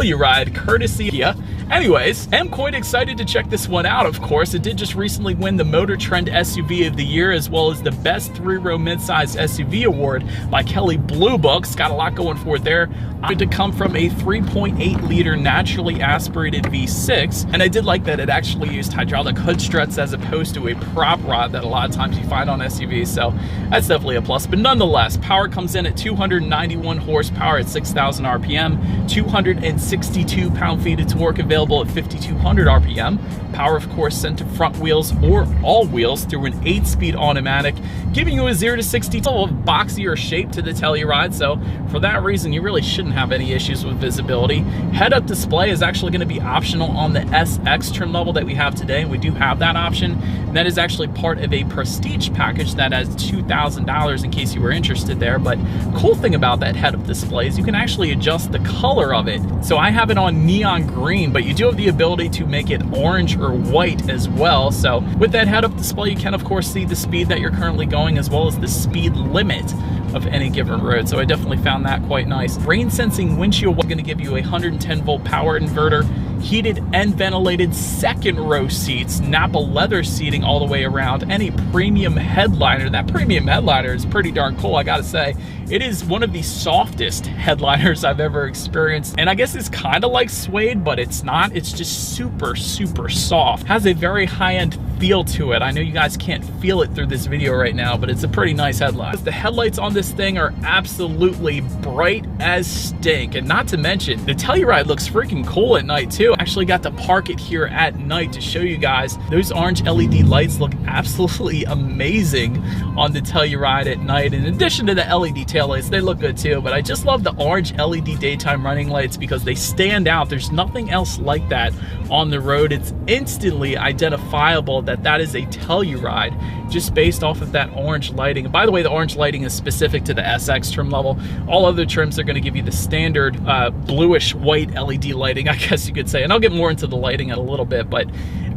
Telluride, courtesy Kia. Anyways, I'm quite excited to check this one out, of course. It did just recently win the Motor Trend SUV of the Year, as well as the Best 3-Row Midsize SUV Award by Kelley Blue Book. Got a lot going for it there. To come from a 3.8 liter naturally aspirated V6, and I did like that it actually used hydraulic hood struts as opposed to a prop rod that a lot of times you find on SUVs, so that's definitely a plus. But nonetheless, power comes in at 291 horsepower at 6,000 RPM, 262 pound-feet of torque available at 5,200 RPM. Power, of course, sent to front wheels or all wheels through an 8-speed automatic, giving you a 0 to 60 of boxier shape to the Telluride. So for that reason, you really shouldn't have any issues with visibility. Head-up display is actually going to be optional on the SX trim level that we have today. We do have that option, and that is actually part of a Prestige package that has $2,000 in case you were interested there. But cool thing about that head-up display is you can actually adjust the color of it. So I have it on neon green, but you do have the ability to make it orange or white as well. So with that head-up display, you can of course see the speed that you're currently going, as well as the speed limit of any given road. So I definitely found that quite nice. Rain sensing windshield is going to give you a 110 volt power inverter, heated and ventilated second row seats, Napa leather seating all the way around, and a premium headliner. That premium headliner is pretty darn cool, I gotta say. It is one of the softest headliners I've ever experienced, and I guess it's kind of like suede, but it's not. It's just super, super soft. Has a very high-end feel to it. I know you guys can't feel it through this video right now, but it's a pretty nice headlight. The headlights on this thing are absolutely bright as stink, and not to mention, the Telluride looks freaking cool at night too. I actually got to park it here at night to show you guys. Those orange LED lights look absolutely amazing on the Telluride at night. In addition to the LED taillights, they look good too, but I just love the orange LED daytime running lights because they stand out. There's nothing else like that on the road. It's instantly identifiable that that is a Telluride just based off of that orange lighting. And by the way, the orange lighting is specific to the SX trim level. All other trims are going to give you the standard bluish white LED lighting, I guess you could say. And I'll get more into the lighting in a little bit, but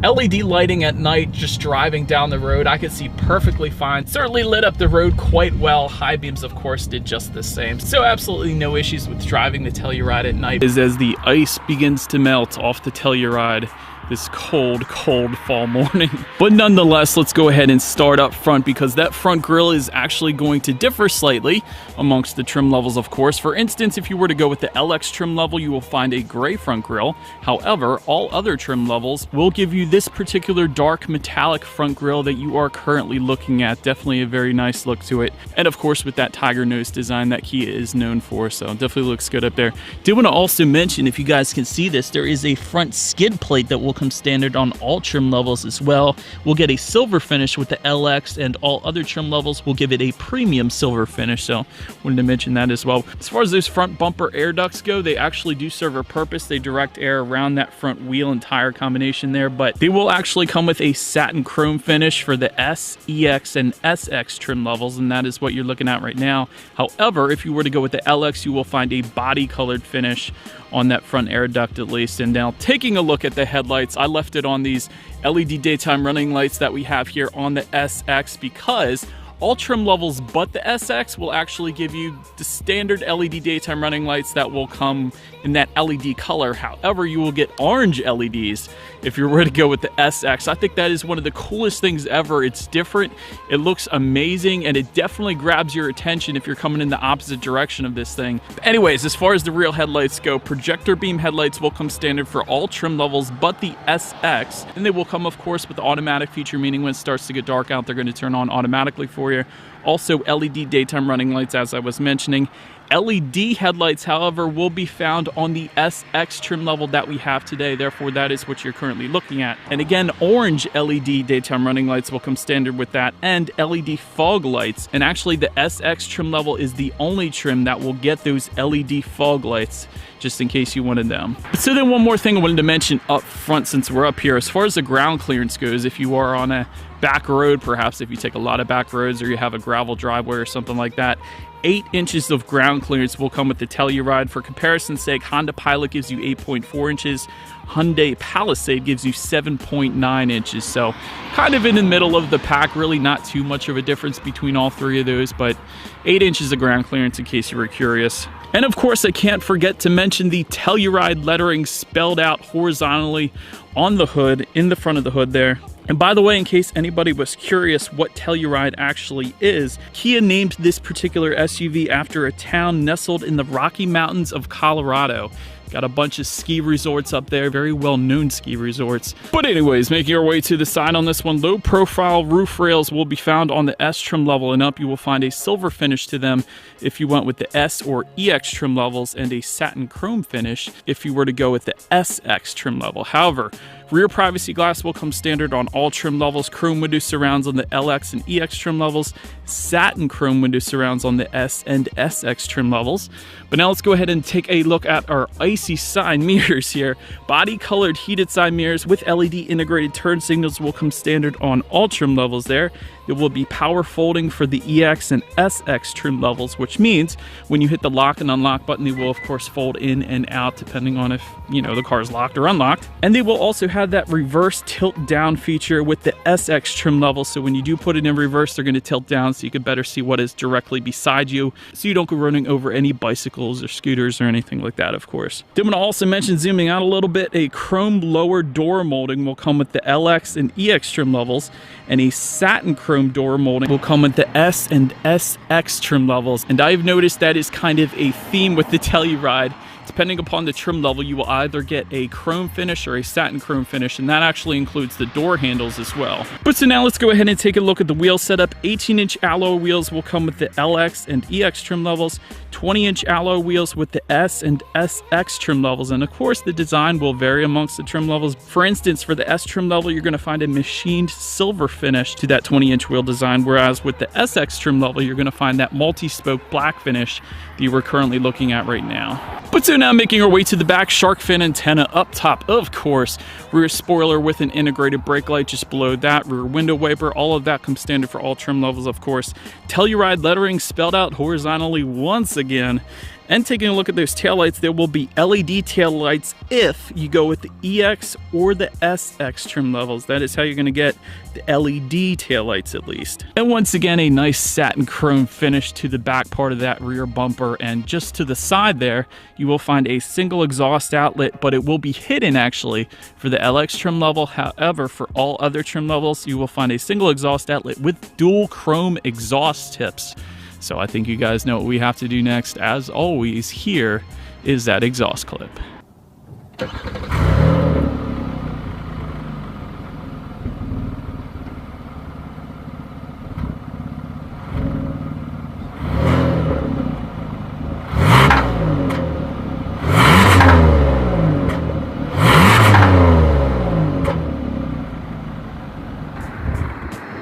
LED lighting at night, just driving down the road, I could see perfectly fine. Certainly lit up the road quite well. High beams, of course, did just the same. So absolutely no issues with driving the Telluride at night. As the ice begins to melt off the Telluride this cold, cold fall morning. But nonetheless, let's go ahead and start up front, because that front grille is actually going to differ slightly amongst the trim levels, of course. For instance, if you were to go with the LX trim level, you will find a gray front grille. However, all other trim levels will give you this particular dark metallic front grille that you are currently looking at. Definitely a very nice look to it. And of course, with that tiger nose design that Kia is known for, so definitely looks good up there. Did want to also mention, if you guys can see this, there is a front skid plate that will come standard on all trim levels as well. We'll get a silver finish with the LX, and all other trim levels will give it a premium silver finish, so wanted to mention that as well. As far as those front bumper air ducts go, they actually do serve a purpose. They direct air around that front wheel and tire combination there, but they will actually come with a satin chrome finish for the S, EX, and SX trim levels, and that is what you're looking at right now. However, if you were to go with the LX, you will find a body colored finish on that front air duct at least. And now taking a look at the headlights, I left it on these LED daytime running lights that we have here on the SX because all trim levels but the SX will actually give you the standard LED daytime running lights that will come in that LED color. However, you will get orange LEDs if you were to go with the SX. I think that is one of the coolest things ever. It's different, it looks amazing, and it definitely grabs your attention if you're coming in the opposite direction of this thing. But anyways, as far as the rear headlights go, projector beam headlights will come standard for all trim levels but the SX, and they will come, of course, with the automatic feature, meaning when it starts to get dark out, they're going to turn on automatically for you. Also, LED daytime running lights, as I was mentioning. LED headlights, however, will be found on the SX trim level that we have today. Therefore, that is what you're currently looking at. And again, orange LED daytime running lights will come standard with that, and LED fog lights. And actually, the SX trim level is the only trim that will get those LED fog lights, just in case you wanted them. So then one more thing I wanted to mention up front since we're up here. As far as the ground clearance goes, if you are on a back road, perhaps if you take a lot of back roads or you have a gravel driveway or something like that, 8 inches of ground clearance will come with the Telluride. For comparison's sake, Honda Pilot gives you 8.4 inches. Hyundai Palisade gives you 7.9 inches. So kind of in the middle of the pack, really not too much of a difference between all three of those, but 8 inches of ground clearance in case you were curious. And of course, I can't forget to mention the Telluride lettering spelled out horizontally on the hood, in the front of the hood there. And by the way, in case anybody was curious what Telluride actually is, Kia named this particular SUV after a town nestled in the Rocky Mountains of Colorado. Got a bunch of ski resorts up there, very well-known ski resorts. But anyways, making our way to the side on this one, low-profile roof rails will be found on the S trim level and up. You will find a silver finish to them if you went with the S or EX trim levels, and a satin chrome finish if you were to go with the SX trim level. However, rear privacy glass will come standard on all trim levels, chrome window surrounds on the LX and EX trim levels, satin chrome window surrounds on the S and SX trim levels. But now let's go ahead and take a look at our icy side mirrors here. Body colored heated side mirrors with LED integrated turn signals will come standard on all trim levels there. There will be power folding for the EX and SX trim levels, which means when you hit the lock and unlock button, they will of course fold in and out depending on if, you know, the car is locked or unlocked. And they will also have that reverse tilt down feature with the SX trim level. So when you do put it in reverse, they're going to tilt down so you can better see what is directly beside you, so you don't go running over any bicycles or scooters or anything like that, of course. Then I'm going to also mention, zooming out a little bit, a chrome lower door molding will come with the LX and EX trim levels, and a satin chrome door molding will come with the S and SX trim levels. And I've noticed that is kind of a theme with the Telluride. Depending upon the trim level, you will either get a chrome finish or a satin chrome finish, and that actually includes the door handles as well. But so now let's go ahead and take a look at the wheel setup. 18-inch alloy wheels will come with the LX and EX trim levels, 20-inch alloy wheels with the S and SX trim levels, and of course the design will vary amongst the trim levels. For instance, for the S trim level, you're going to find a machined silver finish to that 20-inch wheel design, whereas with the SX trim level, you're going to find that multi-spoke black finish that you were currently looking at right now. But so now making our way to the back, shark fin antenna up top, of course, rear spoiler with an integrated brake light just below that, rear window wiper, all of that comes standard for all trim levels, of course. Telluride lettering spelled out horizontally once again. And taking a look at those taillights, there will be LED taillights if you go with the EX or the SX trim levels. That is how you're going to get the LED taillights at least. And once again, a nice satin chrome finish to the back part of that rear bumper. And just to the side there, you will find a single exhaust outlet, but it will be hidden actually for the LX trim level. However, for all other trim levels, you will find a single exhaust outlet with dual chrome exhaust tips. So I think you guys know what we have to do next. As always, here is that exhaust clip.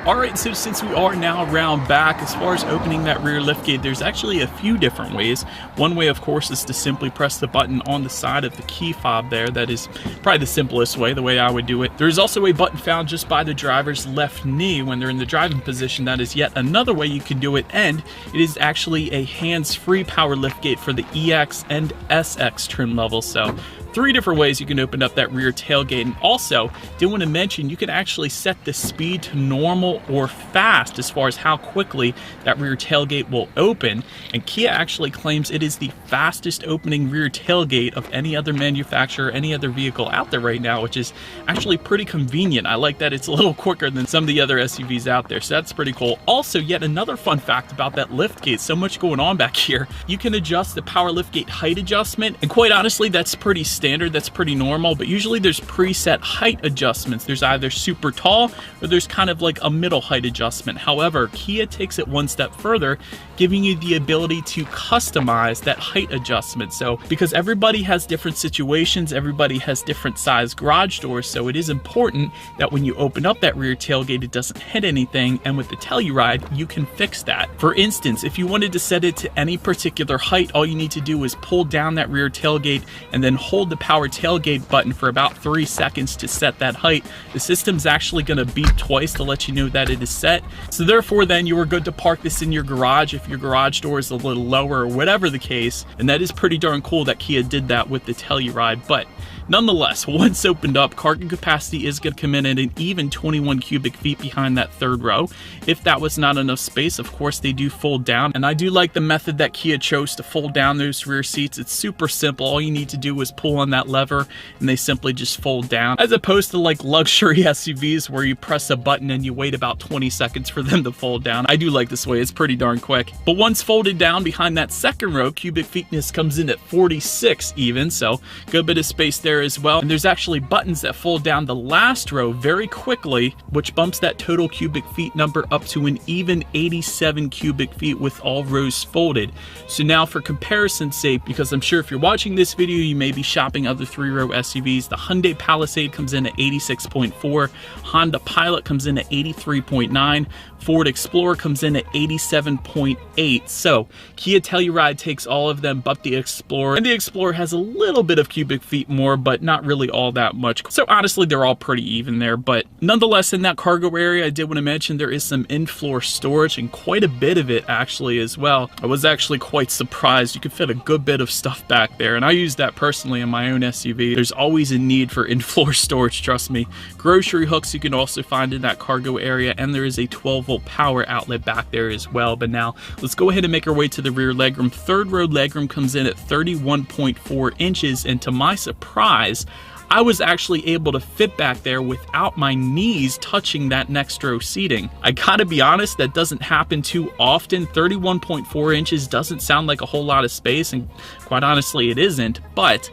Alright, so since we are now around back, as far as opening that rear liftgate, there's actually a few different ways. One way, of course, is to simply press the button on the side of the key fob there. That is probably the simplest way, the way I would do it. There's also a button found just by the driver's left knee when they're in the driving position. That is yet another way you can do it, and it is actually a hands-free power liftgate for the EX and SX trim levels. So 3 different ways you can open up that rear tailgate. And also, did want to mention, you can actually set the speed to normal or fast as far as how quickly that rear tailgate will open. And Kia actually claims it is the fastest opening rear tailgate of any other manufacturer, any other vehicle out there right now, which is actually pretty convenient. I like that it's a little quicker than some of the other SUVs out there, so that's pretty cool. Also, yet another fun fact about that liftgate, so much going on back here, you can adjust the power liftgate height adjustment, and quite honestly, that's pretty standard, that's pretty normal, but usually there's preset height adjustments. There's either super tall or there's kind of like a middle height adjustment. However, Kia takes it one step further, giving you the ability to customize that height adjustment. So because everybody has different situations, everybody has different size garage doors, so it is important that when you open up that rear tailgate, it doesn't hit anything, and with the Telluride, you can fix that. For instance, if you wanted to set it to any particular height, all you need to do is pull down that rear tailgate and then hold hold the power tailgate button for about 3 seconds to set that height, the system's actually going to beep twice to let you know that it is set. So therefore then you are good to park this in your garage if your garage door is a little lower or whatever the case. And that is pretty darn cool that Kia did that with the Telluride. But nonetheless, once opened up, cargo capacity is going to come in at an even 21 cubic feet behind that third row. If that was not enough space, of course they do fold down, and I do like the method that Kia chose to fold down those rear seats. It's super simple. All you need to do is pull on that lever and they simply just fold down, as opposed to like luxury SUVs where you press a button and you wait about 20 seconds for them to fold down. I do like this way. It's pretty darn quick. But once folded down behind that second row, cubic feetness comes in at 46 even, so good bit of space there as well. And there's actually buttons that fold down the last row very quickly, which bumps that total cubic feet number up to an even 87 cubic feet with all rows folded. So now for comparison's sake, because I'm sure if you're watching this video you may be shopping other 3-row SUVs, the Hyundai Palisade comes in at 86.4, Honda Pilot comes in at 83.9, Ford Explorer comes in at 87.8. So Kia Telluride takes all of them but the Explorer, and the Explorer has a little bit of cubic feet more, but not really all that much. So honestly, they're all pretty even there. But nonetheless, in that cargo area, I did want to mention there is some in-floor storage, and quite a bit of it actually as well. I was actually quite surprised. You could fit a good bit of stuff back there, and I use that personally in my own SUV. There's always a need for in-floor storage, trust me. Grocery hooks you can also find in that cargo area, and there is a 12-volt power outlet back there as well. But now let's go ahead and make our way to the rear legroom. Third row legroom comes in at 31.4 inches, and to my surprise, I was actually able to fit back there without my knees touching that next row seating. I gotta be honest, that doesn't happen too often. 31.4 inches doesn't sound like a whole lot of space, and quite honestly it isn't, but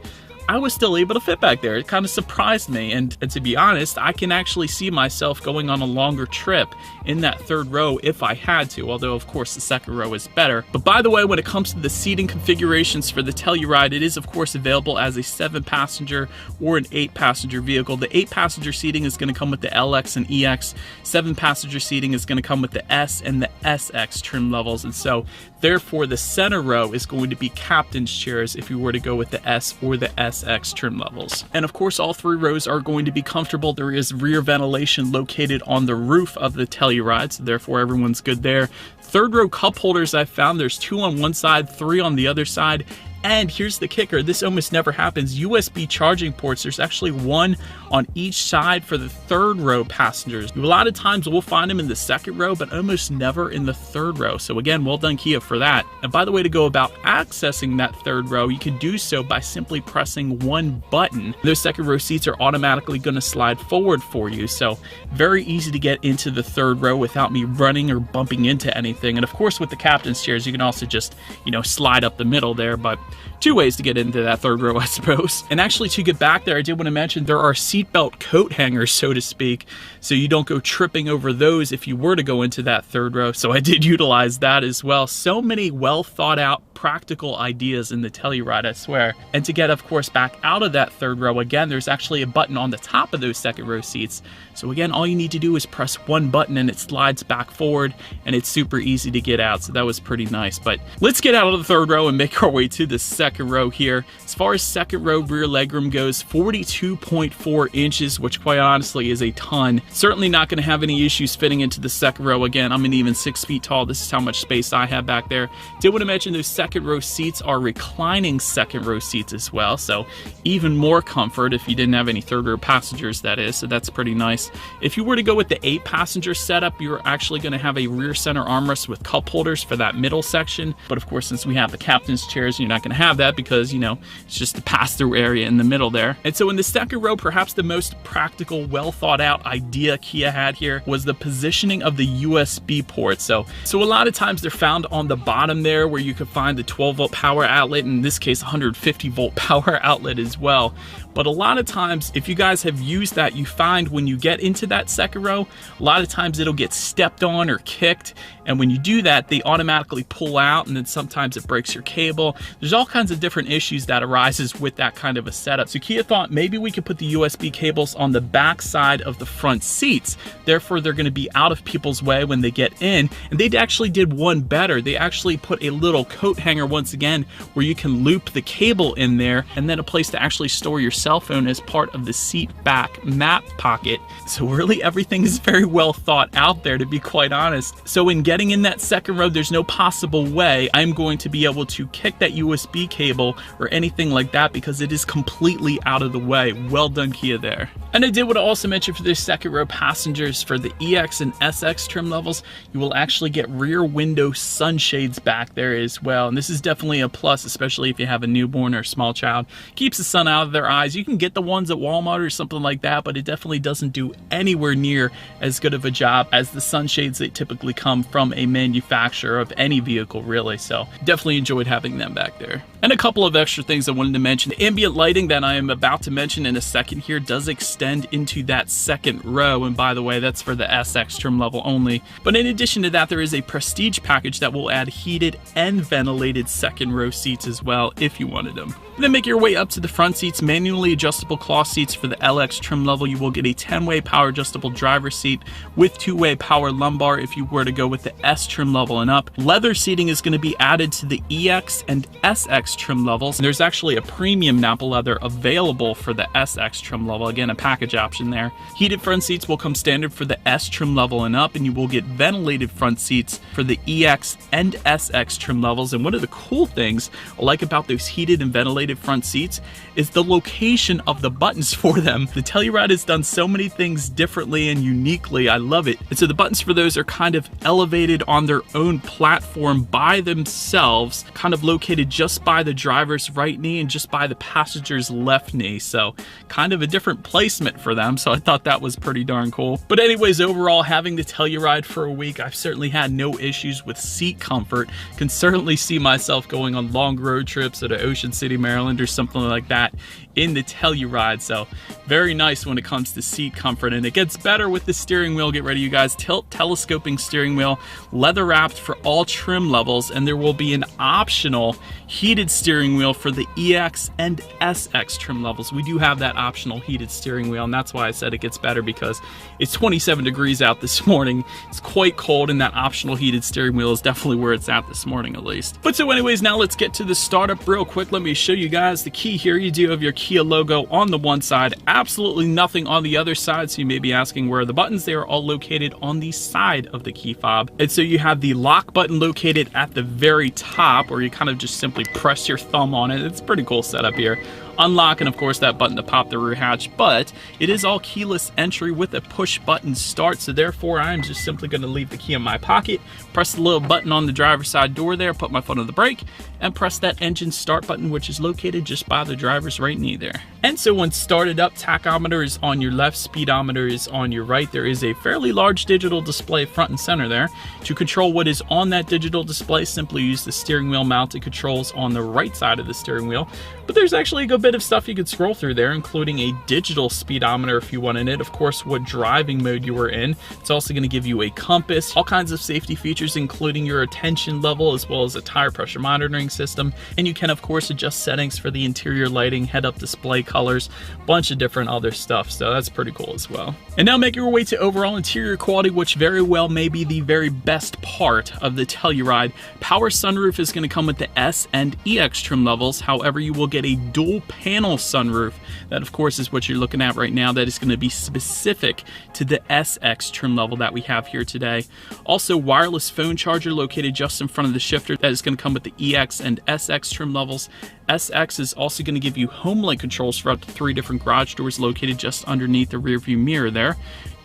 I was still able to fit back there. It kind of surprised me, and to be honest, I can actually see myself going on a longer trip in that third row if I had to, although of course the second row is better. But by the way, when it comes to the seating configurations for the Telluride, it is of course available as a 7-passenger or an 8-passenger vehicle. The 8-passenger seating is going to come with the LX and EX. 7-passenger seating is going to come with the S and the SX trim levels, and so therefore the center row is going to be captain's chairs if you were to go with the S or the SX trim levels. And of course all 3 rows are going to be comfortable. There is rear ventilation located on the roof of the Telluride, so therefore everyone's good there. Third row cup holders I found, there's 2 on one side, 3 on the other side. And here's the kicker, this almost never happens, USB charging ports. There's actually 1 on each side for the third row passengers. A lot of times we'll find them in the second row, but almost never in the third row. So again, well done Kia for that. And by the way, to go about accessing that third row, you can do so by simply pressing 1 button. Those second row seats are automatically going to slide forward for you. So very easy to get into the third row without me running or bumping into anything. And of course with the captain's chairs, you can also just, slide up the middle there, but 2 ways to get into that third row, I suppose. And actually to get back there, I did want to mention there are seatbelt coat hangers, so to speak, so you don't go tripping over those if you were to go into that third row. So I did utilize that as well. So many well thought out practical ideas in the Telluride, I swear. And to get, of course, back out of that third row, again, there's actually a button on the top of those second row seats. So again, all you need to do is press 1 button and it slides back forward, and it's super easy to get out. So that was pretty nice. But let's get out of the third row and make our way to the second row here. As far as second row rear legroom goes, 42.4 inches, which quite honestly is a ton. Certainly not going to have any issues fitting into the second row. Again, I'm an even 6 feet tall. This is how much space I have back there. Did want to mention those second row seats are reclining second row seats as well, so even more comfort if you didn't have any third row passengers, that is, so that's pretty nice. If you were to go with the 8-passenger setup, you're actually going to have a rear center armrest with cup holders for that middle section, but of course since we have the captain's chairs, you're not going to have that because it's just the pass-through area in the middle there. And so in the second row, perhaps the most practical, well thought out idea Kia had here was the positioning of the USB ports. So a lot of times they're found on the bottom there where you could find the 12-volt power outlet, in this case 150-volt power outlet as well. But a lot of times, if you guys have used that, you find when you get into that second row, a lot of times it'll get stepped on or kicked. And when you do that, they automatically pull out, and then sometimes it breaks your cable. There's all kinds of different issues that arises with that kind of a setup. So Kia thought maybe we could put the USB cables on the back side of the front seats. Therefore, they're going to be out of people's way when they get in. And they actually did one better. They actually put a little coat hanger once again where you can loop the cable in there, and then a place to actually store your cell phone as part of the seat back map pocket. So really everything is very well thought out there, to be quite honest. So in getting in that second row, there's no possible way I'm going to be able to kick that USB cable or anything like that because it is completely out of the way. Well done, Kia there. And I did want to also mention for the second row passengers, for the EX and SX trim levels, you will actually get rear window sunshades back there as well. And this is definitely a plus, especially if you have a newborn or a small child. Keeps the sun out of their eyes. You can get the ones at Walmart or something like that, but it definitely doesn't do anywhere near as good of a job as the sunshades that typically come from a manufacturer of any vehicle, really. So definitely enjoyed having them back there. And a couple of extra things I wanted to mention. The ambient lighting that I am about to mention in a second here does extend into that second row. And by the way, that's for the SX trim level only. But in addition to that, there is a prestige package that will add heated and ventilated second row seats as well if you wanted them. And then make your way up to the front seats. Manually adjustable cloth seats for the LX trim level. You will get a 10-way power adjustable driver's seat with 2-way power lumbar if you were to go with the S trim level and up. Leather seating is going to be added to the EX and SX trim levels. And there's actually a premium Napa leather available for the SX trim level. Again, a package option there. Heated front seats will come standard for the S trim level and up, and you will get ventilated front seats for the EX and SX trim levels. And one of the cool things I like about those heated and ventilated front seats is the location of the buttons for them. The Telluride has done so many things differently and uniquely. I love it. And so the buttons for those are kind of elevated on their own platform by themselves, kind of located just by the driver's right knee and just by the passenger's left knee. So kind of a different placement for them. So I thought that was pretty darn cool. But anyways, overall, having the Telluride for a week, I've certainly had no issues with seat comfort. Can certainly see myself going on long road trips to Ocean City, Maryland or something like that in the Telluride. So very nice when it comes to seat comfort, and it gets better with the steering wheel. Get ready, you guys. Telescoping steering wheel, leather wrapped for all trim levels, and there will be an optional heated steering wheel for the EX and SX trim levels. We do have that optional heated steering wheel, and that's why I said it gets better, because it's 27 degrees out this morning. It's quite cold, and that optional heated steering wheel is definitely where it's at this morning, at least. But so anyways, now let's get to the startup real quick. Let me show you guys the key here. You do have your Kia logo on the one side, absolutely nothing on the other side. So you may be asking, where are the buttons? They are all located on the side of the key fob. And so you have the lock button located at the very top, where you kind of just simply press your thumb on it. It's a pretty cool setup here. Unlock, and of course that button to pop the rear hatch, but it is all keyless entry with a push button start. So therefore I'm just simply going to leave the key in my pocket, press the little button on the driver's side door there, put my foot on the brake, and press that engine start button, which is located just by the driver's right knee there. And so when started up, tachometer is on your left, speedometer is on your right. There is a fairly large digital display front and center there. To control what is on that digital display, simply use the steering wheel mounted controls on the right side of the steering wheel. But there's actually a good bit of stuff you could scroll through there, including a digital speedometer if you wanted it, of course what driving mode you were in. It's also going to give you a compass, all kinds of safety features including your attention level, as well as a tire pressure monitoring system. And you can of course adjust settings for the interior lighting, head-up display colors, bunch of different other stuff, so that's pretty cool as well. And now make your way to overall interior quality, which very well may be the very best part of the Telluride. Power sunroof is going to come with the S and EX trim levels. However, you will get a dual panel sunroof. That of course is what you're looking at right now. That is going to be specific to the SX trim level that we have here today. Also, wireless phone charger located just in front of the shifter. That is going to come with the EX and SX trim levels. SX is also going to give you home link controls for up to 3 different garage doors located just underneath the rear view mirror there.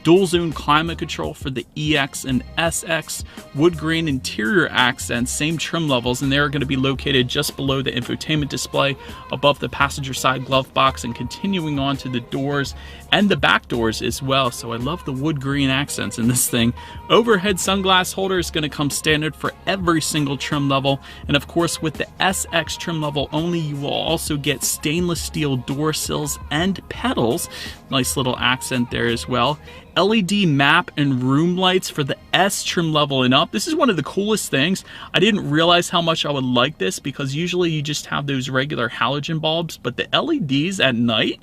Dual zone climate control for the EX and SX, wood grain interior accents, same trim levels, and they're going to be located just below the infotainment display, above the passenger side glove box, and continuing on to the doors and the back doors as well. So I love the wood green accents in this thing. Overhead sunglass holder is going to come standard for every single trim level, and of course with the SX trim level only, you will also get stainless steel door sills and pedals. Nice little accent there as well. LED map and room lights for the S trim level and up. This is one of the coolest things. I didn't realize how much I would like this because usually you just have those regular halogen bulbs, but the LEDs at night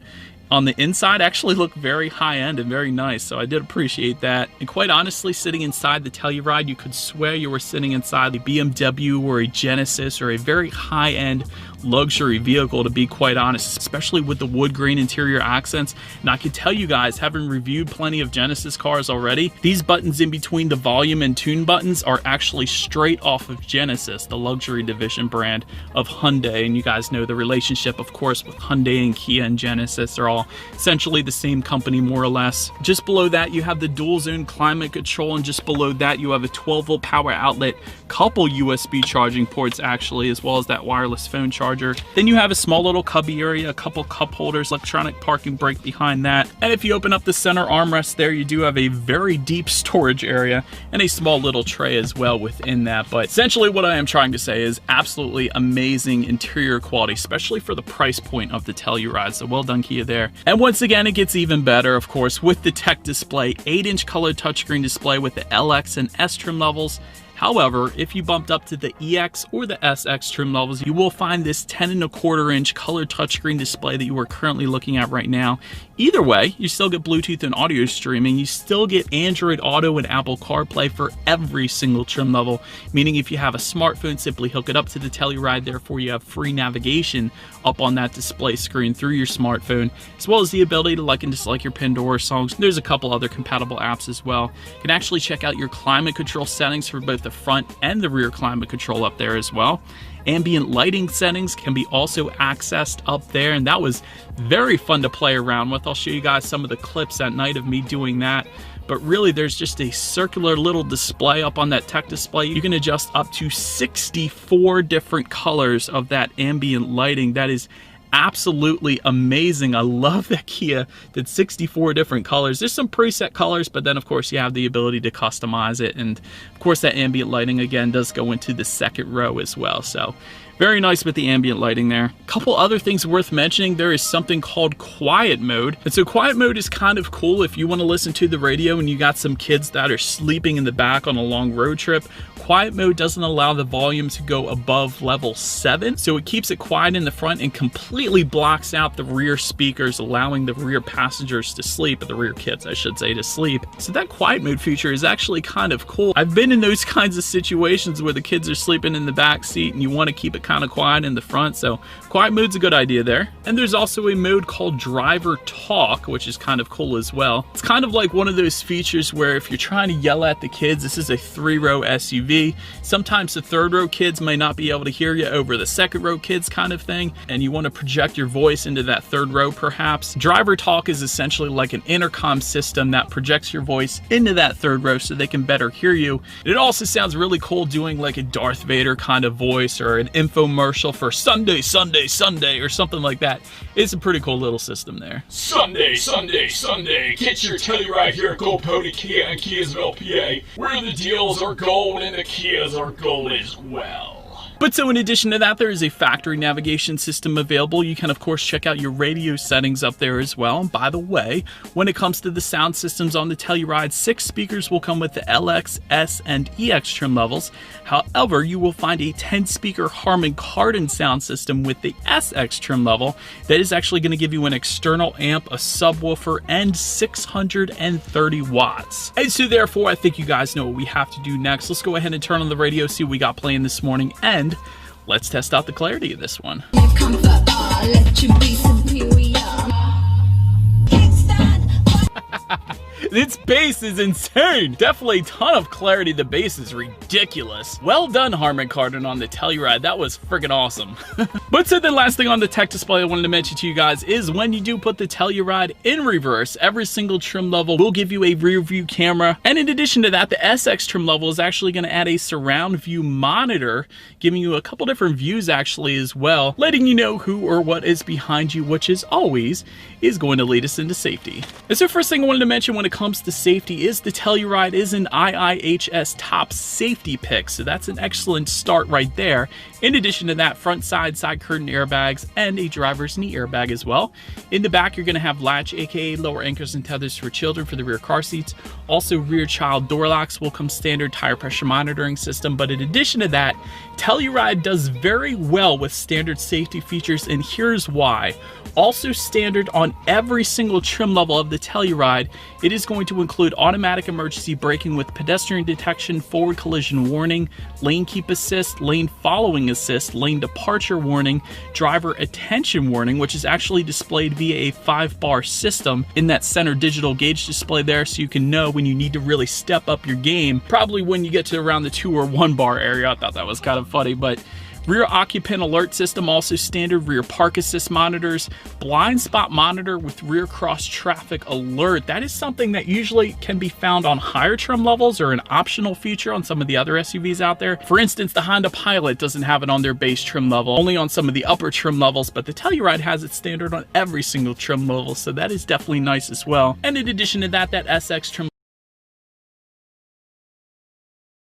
on the inside actually look very high-end and very nice, so I did appreciate that. And quite honestly, sitting inside the Telluride, you could swear you were sitting inside a BMW or a Genesis or a very high-end luxury vehicle, to be quite honest, especially with the wood grain interior accents. And I can tell you guys, having reviewed plenty of Genesis cars already, these buttons in between the volume and tune buttons are actually straight off of Genesis, the luxury division brand of Hyundai. And you guys know the relationship, of course, with Hyundai and Kia and Genesis. They're all essentially the same company, more or less. Just below that, you have the dual zone climate control, and just below that, you have a 12-volt power outlet, couple USB charging ports actually, as well as that wireless phone charger. Then you have a small little cubby area, a couple cup holders, electronic parking brake behind that. And if you open up the center armrest there, you do have a very deep storage area and a small little tray as well within that. But essentially what I am trying to say is absolutely amazing interior quality, especially for the price point of the Telluride. So well done, Kia, there. And once again, it gets even better, of course, with the tech display, 8-inch color touchscreen display with the LX and S trim levels. However, if you bumped up to the EX or the SX trim levels, you will find this 10.25-inch color touchscreen display that you are currently looking at right now. Either way, you still get Bluetooth and audio streaming. You still get Android Auto and Apple CarPlay for every single trim level, meaning if you have a smartphone, simply hook it up to the Telluride. Therefore, you have free navigation up on that display screen through your smartphone, as well as the ability to like and dislike your Pandora songs. There's a couple other compatible apps as well. You can actually check out your climate control settings for both the front and the rear climate control up there as well. Ambient lighting settings can be also accessed up there, and that was very fun to play around with. I'll show you guys some of the clips at night of me doing that. But really, there's just a circular little display up on that tech display. You can adjust up to 64 different colors of that ambient lighting. That is absolutely amazing. I love that Kia did 64 different colors. There's some preset colors, but then of course you have the ability to customize it. And of course that ambient lighting again does go into the second row as well. So very nice with the ambient lighting there. A couple other things worth mentioning. There is something called quiet mode. And so quiet mode is kind of cool if you want to listen to the radio and you got some kids that are sleeping in the back on a long road trip. Quiet mode doesn't allow the volume to go above level 7, so it keeps it quiet in the front and completely blocks out the rear speakers, allowing the rear passengers to sleep, or the rear kids, I should say, to sleep. So that quiet mode feature is actually kind of cool. I've been in those kinds of situations where the kids are sleeping in the back seat and you want to keep it kind of quiet in the front, so quiet mode's a good idea there. And there's also a mode called driver talk, which is kind of cool as well. It's kind of like one of those features where if you're trying to yell at the kids, this is a 3-row SUV. Sometimes the 3rd row kids may not be able to hear you over the 2nd row kids kind of thing, and you want to project your voice into that 3rd row perhaps. Driver talk is essentially like an intercom system that projects your voice into that 3rd row so they can better hear you. It also sounds really cool doing like a Darth Vader kind of voice or an infomercial for Sunday, Sunday, Sunday or something like that. It's a pretty cool little system there. Sunday, Sunday, Sunday. Get your Telluride here at Gold Pony Kia in Kiasville, PA, where the deals are gold and the Kias are gold as well. But so in addition to that, there is a factory navigation system available. You can, of course, check out your radio settings up there as well. And by the way, when it comes to the sound systems on the Telluride, 6 speakers will come with the LX, S, and EX trim levels. However, you will find a 10-speaker Harman Kardon sound system with the SX trim level that is actually going to give you an external amp, a subwoofer, and 630 watts. And so therefore, I think you guys know what we have to do next. Let's go ahead and turn on the radio, see what we got playing this morning, and let's test out the clarity of this one. Its bass is insane. Definitely a ton of clarity. The bass is ridiculous. Well done, Harman Kardon, on the Telluride. That was friggin' awesome. But so the last thing on the tech display I wanted to mention to you guys is when you do put the Telluride in reverse, every single trim level will give you a rear view camera. And in addition to that, the SX trim level is actually going to add a surround view monitor, giving you a couple different views actually as well, letting you know who or what is behind you, which is always going to lead us into safety. And so first thing I wanted to mention when it comes comes to safety is the Telluride is an IIHS top safety pick, so that's an excellent start right there. In addition to that, front side curtain airbags and a driver's knee airbag as well. In the back, you're going to have latch, aka lower anchors and tethers for children for the rear car seats. Also, rear child door locks will come standard, tire pressure monitoring system. But in addition to that, Telluride does very well with standard safety features, and here's why. Also standard on every single trim level of the Telluride, it is going to include automatic emergency braking with pedestrian detection, forward collision warning, lane keep assist, lane following assist, lane departure warning, driver attention warning, which is actually displayed via a 5-bar system in that center digital gauge display there, so you can know when you need to really step up your game, probably when you get to around the 2 or 1 bar area. I thought that was kind of funny. But rear occupant alert system, also standard, rear park assist monitors, blind spot monitor with rear cross traffic alert. That is something that usually can be found on higher trim levels or an optional feature on some of the other SUVs out there. For instance, the Honda Pilot doesn't have it on their base trim level, only on some of the upper trim levels, but the Telluride has it standard on every single trim level, so that is definitely nice as well. And in addition to that, that SX trim